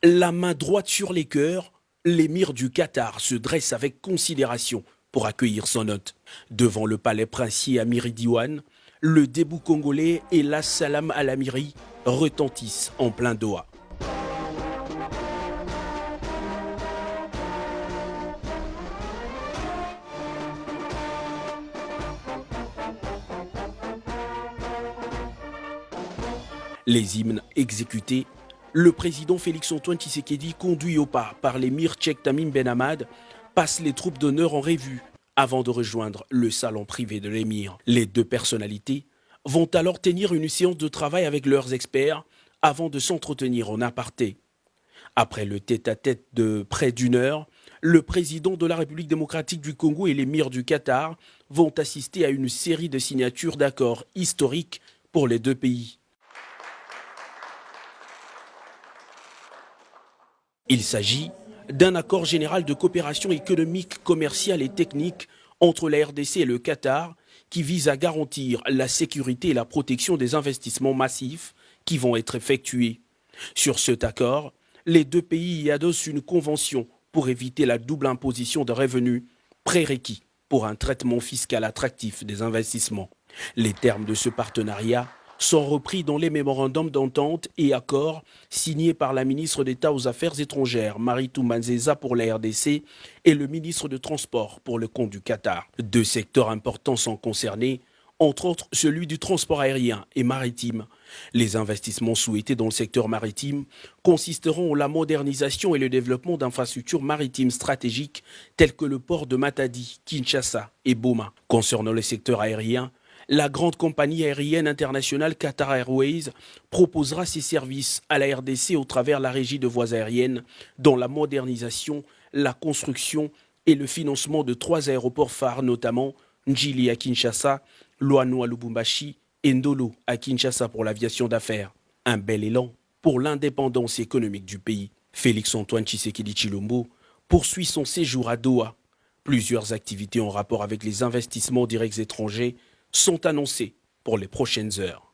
La main droite sur les cœurs, l'émir du Qatar se dresse avec considération pour accueillir son hôte. Devant le palais princier à Méridiouane, le debout congolais et la salam à l'amiri retentissent en plein Doha. Les hymnes exécutés, le président Félix-Antoine Tshisekedi, conduit au pas par l'émir Cheikh Tamim Ben Hamad, passe les troupes d'honneur en revue avant de rejoindre le salon privé de l'émir. Les deux personnalités vont alors tenir une séance de travail avec leurs experts avant de s'entretenir en aparté. Après le tête-à-tête de près d'une heure, le président de la République démocratique du Congo et l'émir du Qatar vont assister à une série de signatures d'accords historiques pour les deux pays. Il s'agit d'un accord général de coopération économique, commerciale et technique entre la RDC et le Qatar qui vise à garantir la sécurité et la protection des investissements massifs qui vont être effectués. Sur cet accord, les deux pays y adossent une convention pour éviter la double imposition de revenus, prérequis pour un traitement fiscal attractif des investissements. Les termes de ce partenariat sont repris dans les mémorandums d'entente et accords signés par la ministre d'État aux Affaires étrangères, Maritou Manzeza pour la RDC, et le ministre de Transport pour le compte du Qatar. Deux secteurs importants sont concernés, entre autres celui du transport aérien et maritime. Les investissements souhaités dans le secteur maritime consisteront en la modernisation et le développement d'infrastructures maritimes stratégiques telles que le port de Matadi, Kinshasa et Boma. Concernant le secteur aérien, la grande compagnie aérienne internationale Qatar Airways proposera ses services à la RDC au travers la régie de voies aériennes dans la modernisation, la construction et le financement de 3 aéroports phares, notamment Njili à Kinshasa, Loano à Lubumbashi et Ndolo à Kinshasa pour l'aviation d'affaires. Un bel élan pour l'indépendance économique du pays. Félix-Antoine Tshisekedi Tshilombo poursuit son séjour à Doha. Plusieurs activités en rapport avec les investissements directs étrangers sont annoncées pour les prochaines heures.